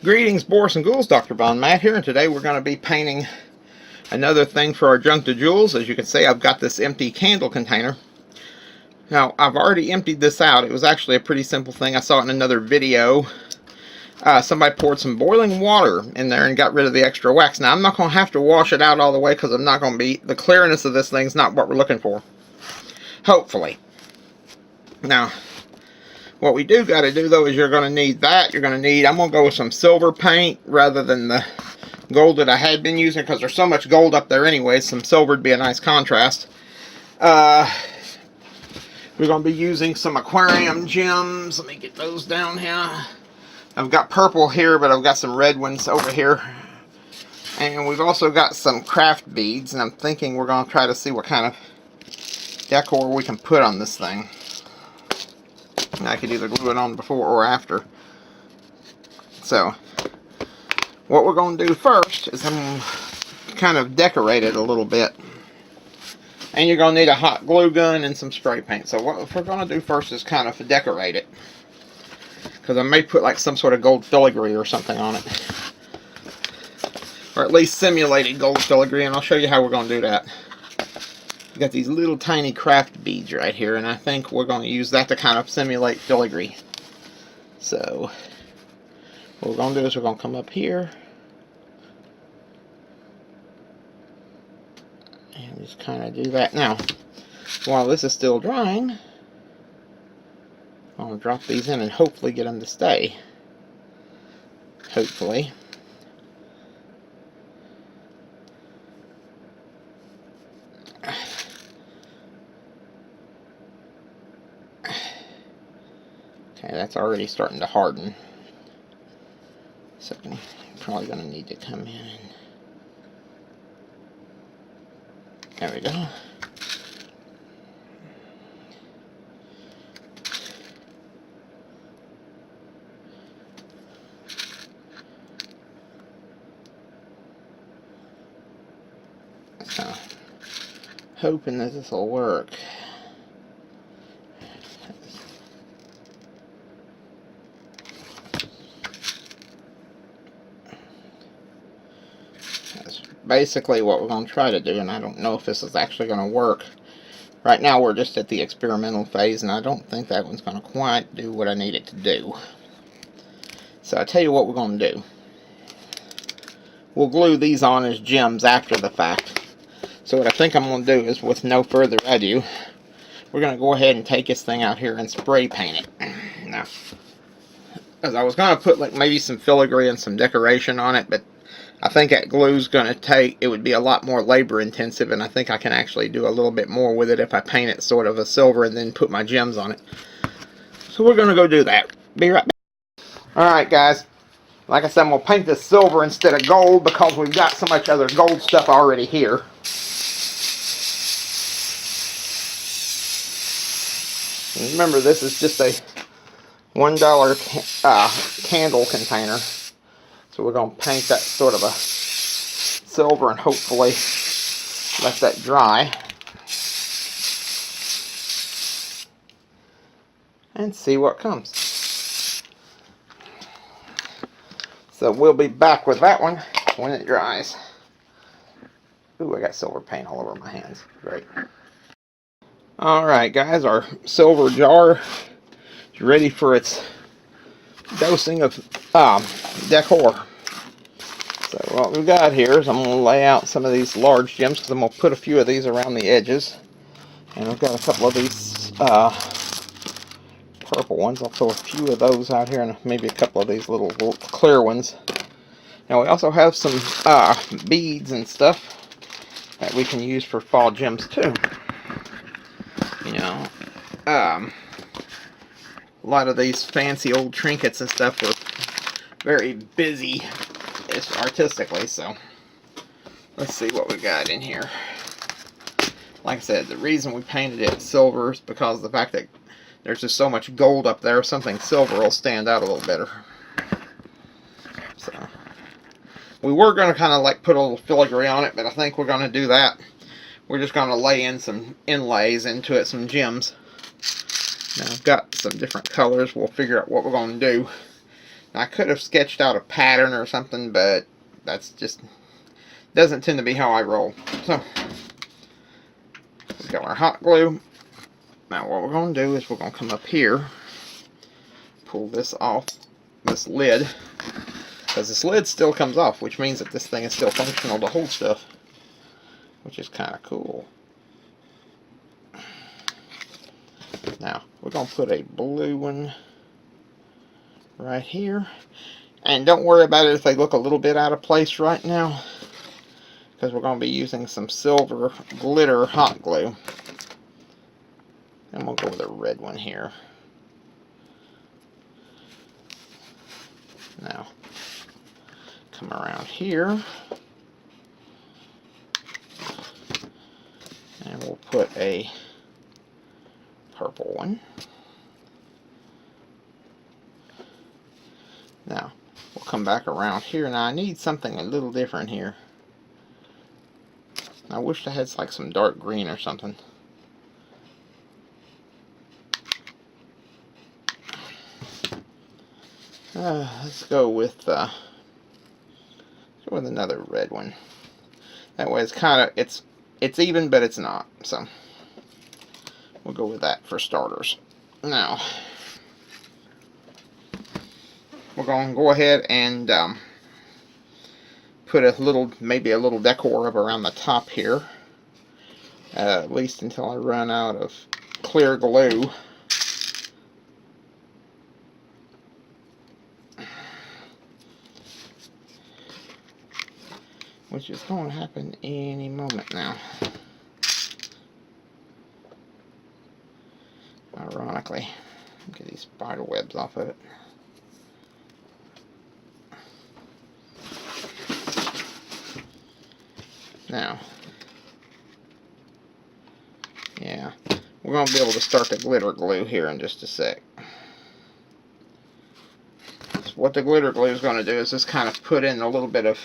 Greetings, Boris and Ghouls, Dr. Von Matt here, and today we're going to be painting another thing for our Junk to Jewels. As you can see, I've got this empty candle container. Now, I've already emptied this out. It was actually a pretty simple thing. I saw it in another video. Somebody poured some boiling water in there and got rid of the extra wax. Now, I'm not going to have to wash it out all the way because I'm not going to be... The clearness of this thing's not what we're looking for. Hopefully. Now, what we do got to do, though, is you're going to need that. You're going to need... I'm going to go with some silver paint rather than the gold that I had been using because there's so much gold up there anyway. Some silver would be a nice contrast. We're going to be using some aquarium gems. Let me get those down here. I've got purple here, but I've got some red ones over here. And we've also got some craft beads, and I'm thinking we're going to try to see what kind of decor we can put on this thing. I could either glue it on before or after. So, what we're going to do first is I'm going to kind of decorate it a little bit. And you're going to need a hot glue gun and some spray paint. So what we're going to do first is kind of decorate it. Because I may put like some sort of gold filigree or something on it. Or at least simulated gold filigree, and I'll show you how we're going to do that. We've got these little tiny craft beads right here, and I think we're going to use that to kind of simulate filigree. So, what we're going to do is we're going to come up here. And just kind of do that. Now, while this is still drying, I'm going to drop these in and hopefully get them to stay. Hopefully. Okay, that's already starting to harden. So, I'm probably going to need to come in and... There we go. So, hoping that this will work. That's basically what we're going to try to do, and I don't know if this is actually going to work. Right now we're just at the experimental phase, and I don't think that one's going to quite do what I need it to do. So I'll tell you what we're going to do. We'll glue these on as gems after the fact. So what I think I'm going to do is, with no further ado, we're going to go ahead and take this thing out here and spray paint it. Now, because I was going to put like maybe some filigree and some decoration on it, but I think that glue's going to take, it would be a lot more labor intensive, and I think I can actually do a little bit more with it if I paint it sort of a silver and then put my gems on it. So we're going to go do that. Be right back. Alright guys, like I said, I'm going to paint this silver instead of gold because we've got so much other gold stuff already here. And remember, this is just a $1 candle container. So we're going to paint that sort of a silver and hopefully let that dry. And see what comes. So we'll be back with that one when it dries. Ooh, I got silver paint all over my hands. Great. Alright guys, our silver jar is ready for its dosing of decor. So what we've got here is I'm going to lay out some of these large gems because I'm going to put a few of these around the edges. And I've got a couple of these purple ones. I'll throw a few of those out here and maybe a couple of these little clear ones. Now we also have some beads and stuff that we can use for fall gems too. You know, a lot of these fancy old trinkets and stuff were very busy artistically, so let's see what we got in here. Like I said, the reason we painted it silver is because of the fact that there's just so much gold up there, something silver will stand out a little better. So, we were going to kind of like put a little filigree on it, but I think we're going to do that. We're just going to lay in some inlays into it, some gems. Now I've got some different colors. We'll figure out what we're going to do. I could have sketched out a pattern or something, but that's just doesn't tend to be how I roll. So we've got our hot glue. Now what we're going to do is we're going to come up here, pull this off, this lid, because this lid still comes off, which means that this thing is still functional to hold stuff, which is kind of cool. Now we're going to put a blue one right here, and don't worry about it if they look a little bit out of place right now, because we're going to be using some silver glitter hot glue, and we'll go with a red one here. Now come around here, and we'll put a purple one. Now we'll come back around here. Now I need something a little different here. I wish I had like some dark green or something. Let's go with another red one. That way it's kind of it's even, but it's not. So we'll go with that for starters. Now we're going to go ahead and put a little, maybe a little decor up around the top here, at least until I run out of clear glue. Which is going to happen any moment now. Ironically, get these spider webs off of it. Now, yeah, we're going to be able to start the glitter glue here in just a sec. So what the glitter glue is going to do is just kind of put in a little bit of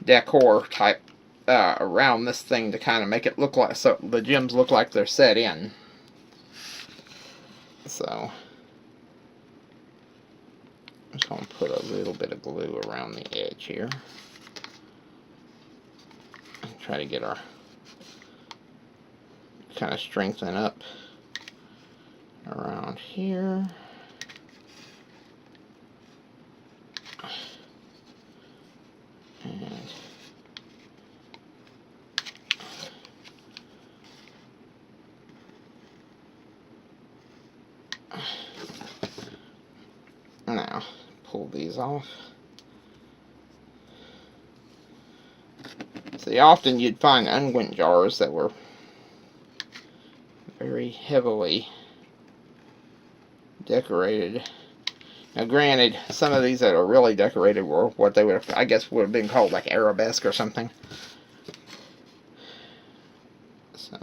decor type around this thing to kind of make it look like, so the gems look like they're set in. So I'm just going to put a little bit of glue around the edge here and try to get our, kind of strengthen up around here. And now pull these off. See, often you'd find unguent jars that were very heavily decorated. Now granted, some of these that are really decorated were what they would have, I guess, would have been called like arabesque or something. So,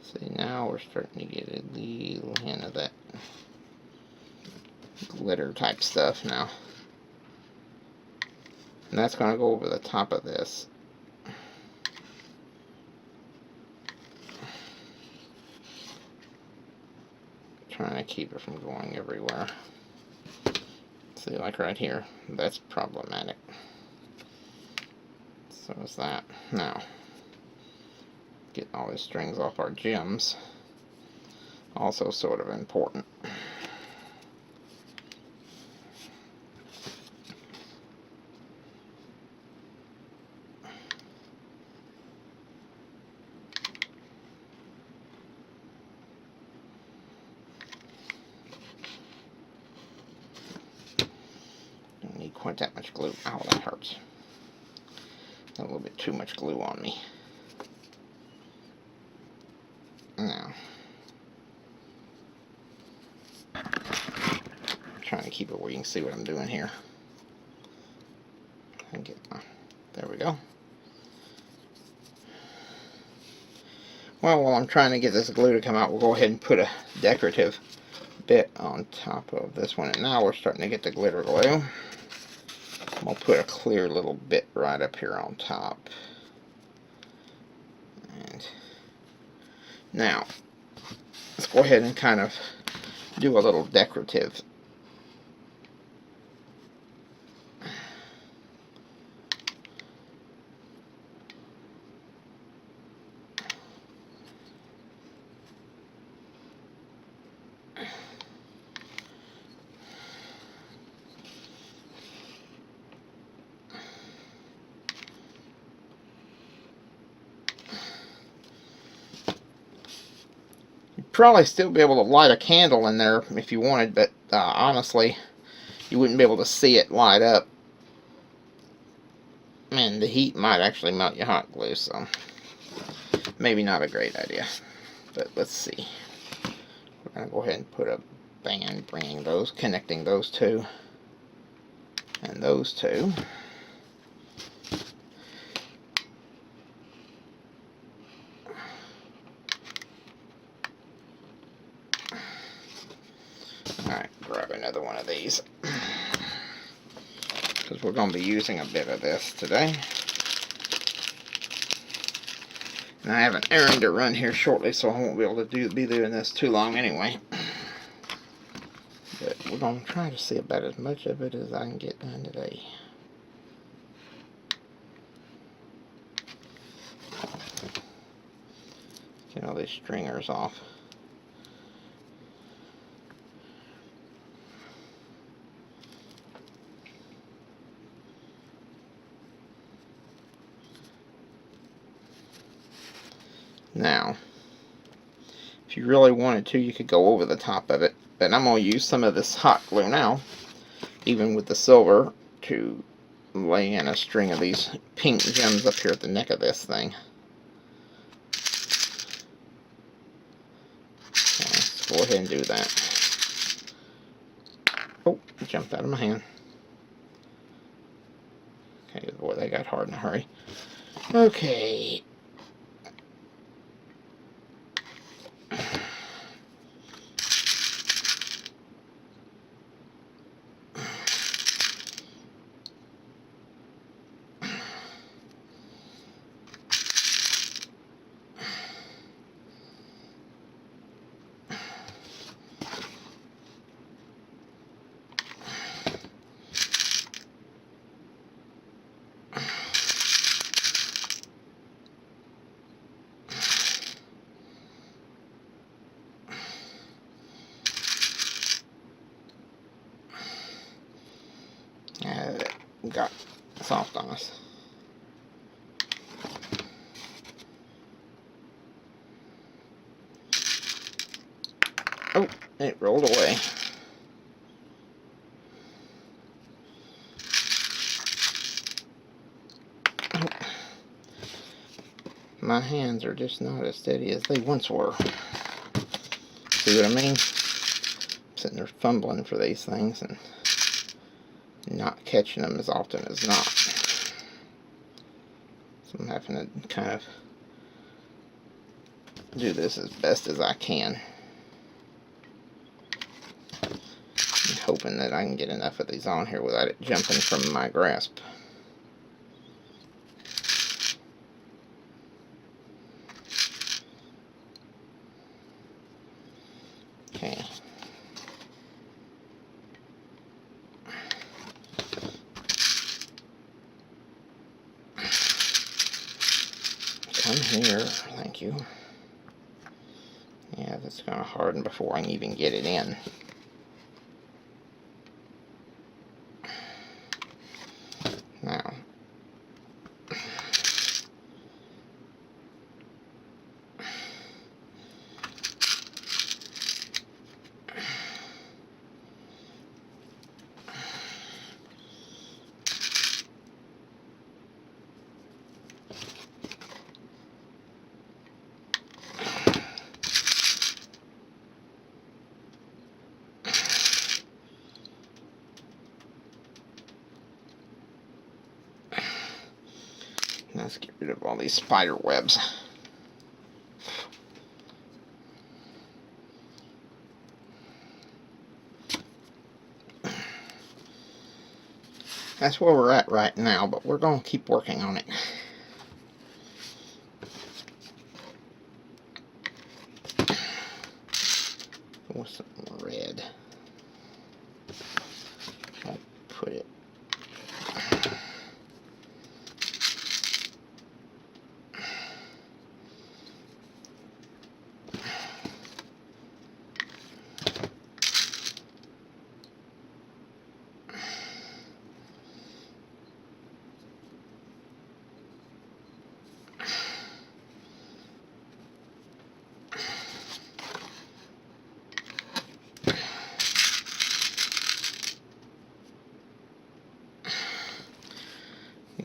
see, now we're starting to get a little hint of that glitter type stuff now. And that's going to go over the top of this. Trying to keep it from going everywhere. See, like right here, that's problematic. So is that. Now, get all these strings off our gems. Also sort of important. Quite that much glue. Ow, that hurts. A little bit too much glue on me. Now, I'm trying to keep it where you can see what I'm doing here. And get, there we go. Well, while I'm trying to get this glue to come out, we'll go ahead and put a decorative bit on top of this one. And now we're starting to get the glitter glue. I'll put a clear little bit right up here on top. And now, let's go ahead and kind of do a little decorative. Probably still be able to light a candle in there if you wanted, but honestly, you wouldn't be able to see it light up. And the heat might actually melt your hot glue, so maybe not a great idea. But let's see. We're going to go ahead and put a band connecting those two and those two. Alright, grab another one of these, because we're going to be using a bit of this today. And I have an errand to run here shortly, so I won't be able to be doing this too long anyway. But we're going to try to see about as much of it as I can get done today. Get all these stringers off. Now, if you really wanted to, you could go over the top of it, but I'm going to use some of this hot glue now, even with the silver, to lay in a string of these pink gems up here at the neck of this thing. So let's go ahead and do that. Oh, it jumped out of my hand. Okay, boy, they got hard in a hurry. Okay. Got soft on us. Oh, it rolled away. Oh. My hands are just not as steady as they once were. See what I mean? Sitting there fumbling for these things and not catching them as often as not. So I'm having to kind of do this as best as I can. I'm hoping that I can get enough of these on here without it jumping from my grasp. Okay. Come here, thank you. Yeah, that's going to harden before I can even get it in. Now, let's get rid of all these spider webs. That's where we're at right now, but we're going to keep working on it. With some red. put it.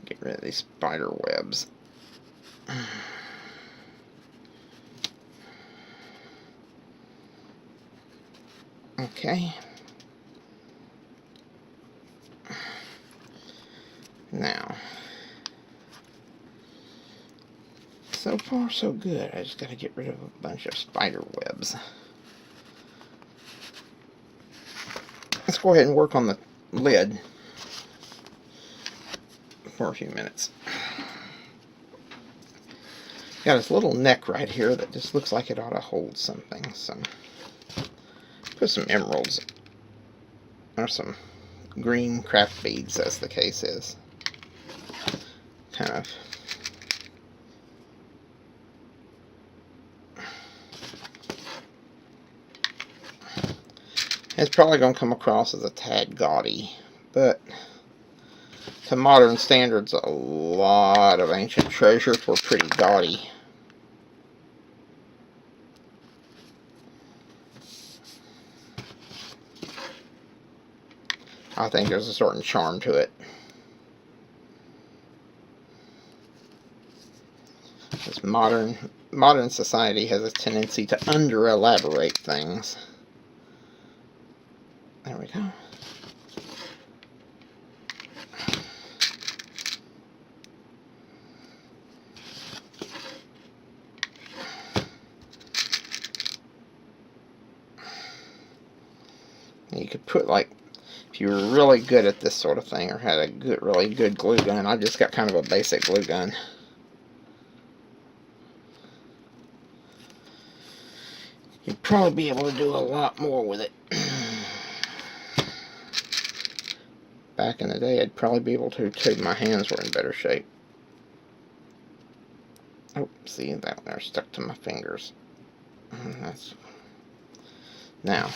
Get rid of these spider webs. Okay. Now, so far so good. I just got to get rid of a bunch of spider webs. Let's go ahead and work on the lid for a few minutes. Got this little neck right here that just looks like it ought to hold something. So put some emeralds or some green craft beads, as the case is. Kind of it's probably going to come across as a tad gaudy, but to modern standards, a lot of ancient treasures were pretty gaudy. I think there's a certain charm to it. This modern society has a tendency to under-elaborate things. There we go. You could put, like, if you were really good at this sort of thing or had a really good glue gun. I've just got kind of a basic glue gun. You'd probably be able to do a lot more with it. Back in the day, I'd probably be able to too. My hands were in better shape. Oh, see, that one there stuck to my fingers. That's now.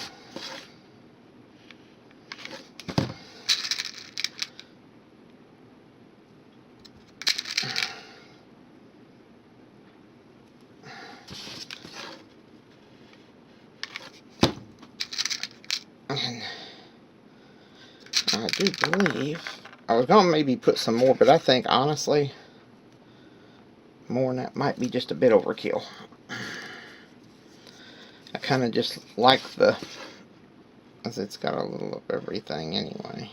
And I do believe I was going to maybe put some more, but I think honestly more than that might be just a bit overkill. I kind of just like as it's got a little of everything anyway.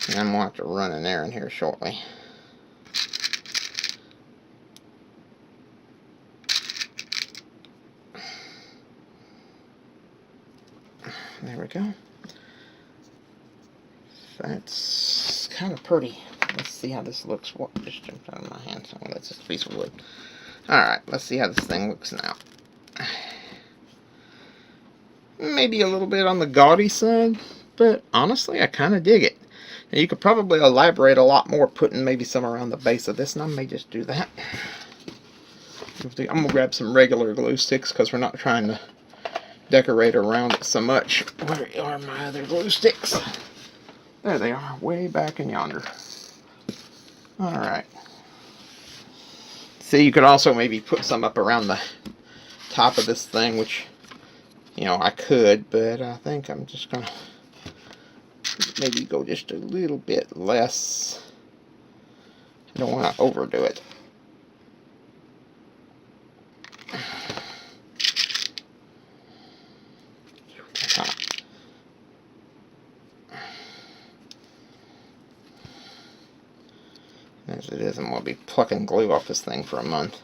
And I'm going to have to run an errand here shortly. There we go. That's kind of pretty. Let's see how this looks. What just jumped out of my hand? So that's just a piece of wood. Alright, let's see how this thing looks now. Maybe a little bit on the gaudy side, but honestly, I kind of dig it. Now, you could probably elaborate a lot more, putting maybe some around the base of this, and I may just do that. I'm going to grab some regular glue sticks because we're not trying to decorate around it so much. Where are my other glue sticks? There they are, way back in yonder. Alright. See, you could also maybe put some up around the top of this thing, which, you know, I could, but I think I'm just going to maybe go just a little bit less. I don't want to overdo it. As it is, I'm going to be plucking glue off this thing for a month.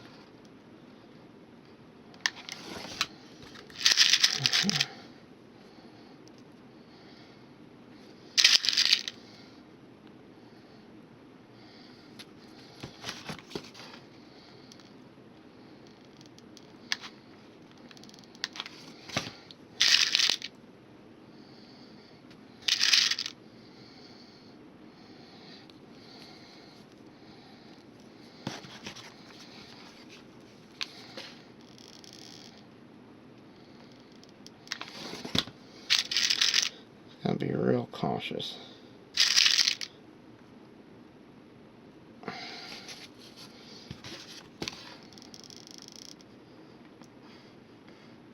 going to be real cautious.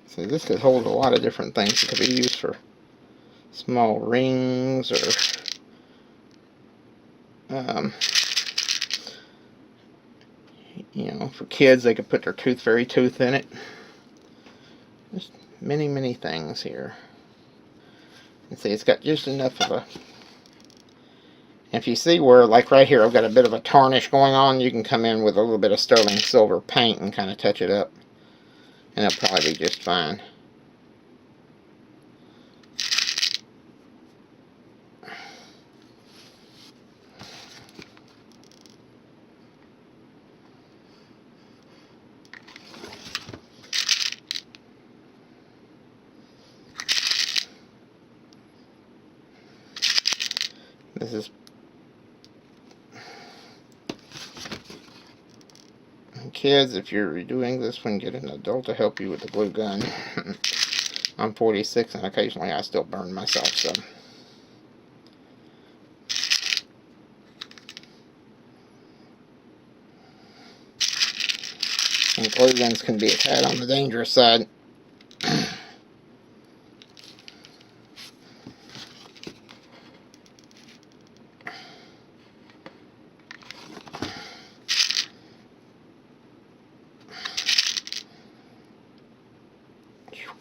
So this could hold a lot of different things. It could be used for small rings, or you know, for kids, they could put their tooth fairy tooth in it. Just many, many things here. And see, it's got just enough of a... If you see where, like right here, I've got a bit of a tarnish going on, you can come in with a little bit of sterling silver paint and kind of touch it up. And it'll probably be just fine. This is... Kids, if you're doing this one, get an adult to help you with the glue gun. I'm 46 and occasionally I still burn myself, so... And glue guns can be a tad on the dangerous side.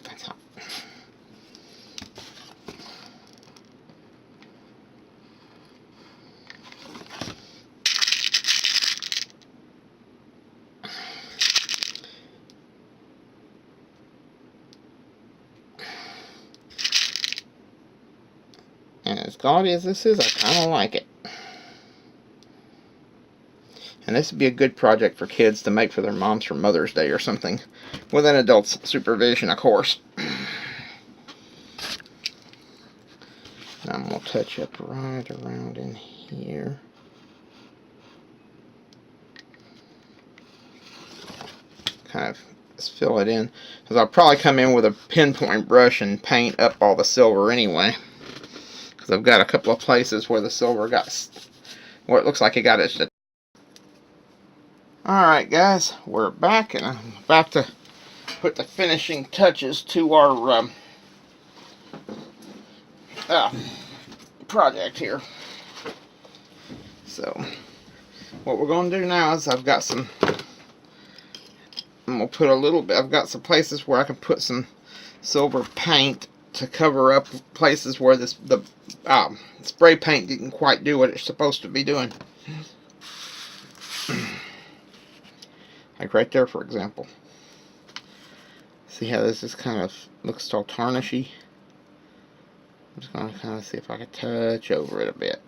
That's hot. And as gaudy as this is, I kind of like it. And this would be a good project for kids to make for their moms for Mother's Day or something. With an adult's supervision, of course. Now I'm going to touch up right around in here. Kind of just fill it in. Because I'll probably come in with a pinpoint brush and paint up all the silver anyway. Because I've got a couple of places where the silver got... where it looks like it got its... Alright guys, we're back and I'm about to put the finishing touches to our project here. So, what we're going to do now is I've got some... I'm going to put a little bit... I've got some places where I can put some silver paint to cover up places where the spray paint didn't quite do what it's supposed to be doing. Like right there, for example. See how this is kind of looks all tarnishy? I'm just going to kind of see if I can touch over it a bit.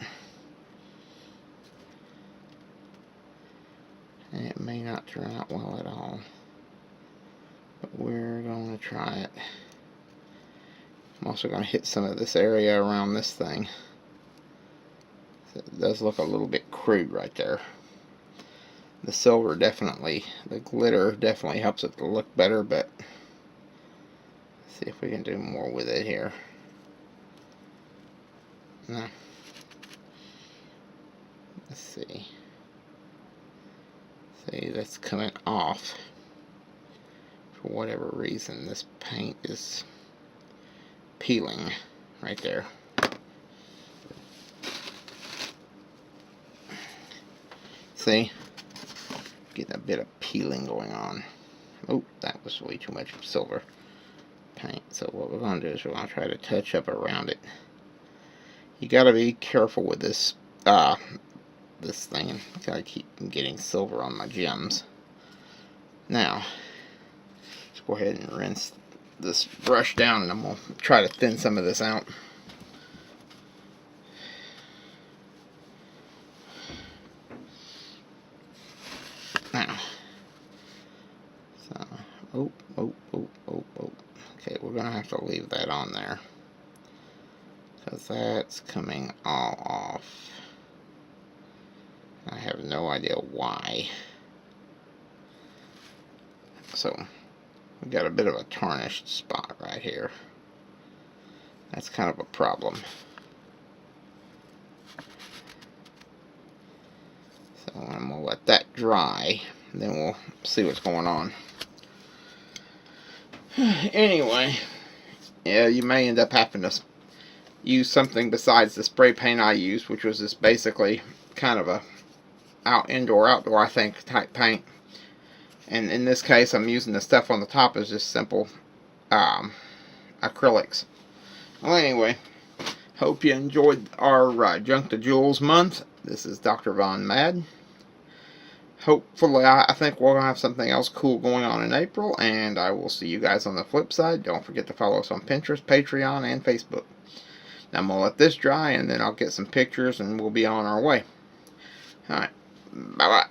And it may not turn out well at all. But we're going to try it. I'm also going to hit some of this area around this thing. So it does look a little bit crude right there. The silver definitely, the glitter definitely helps it to look better, but let's see if we can do more with it here. No. Let's see. See, that's coming off. For whatever reason, this paint is peeling right there. See? Getting a bit of peeling going on. Oh, that was way too much silver paint. So what we're going to do is we're going to try to touch up around it. You got to be careful with this this thing. Got to keep getting silver on my gems. Now, let's go ahead and rinse this brush down, and I'm going to try to thin some of this out. Now, so, okay, we're going to have to leave that on there, because that's coming all off. I have no idea why. So, we've got a bit of a tarnished spot right here. That's kind of a problem. So I'm going to let that dry, and then we'll see what's going on. Anyway, yeah, you may end up having to use something besides the spray paint I used, which was just basically kind of a indoor-outdoor, I think, type paint. And in this case, I'm using the stuff on the top as just simple acrylics. Well, anyway, hope you enjoyed our Junk to Jewels month. This is Dr. Von Mad. Hopefully, I think we'll have something else cool going on in April, and I will see you guys on the flip side. Don't forget to follow us on Pinterest, Patreon, and Facebook. Now, I'm going to let this dry, and then I'll get some pictures, and we'll be on our way. Alright, bye-bye.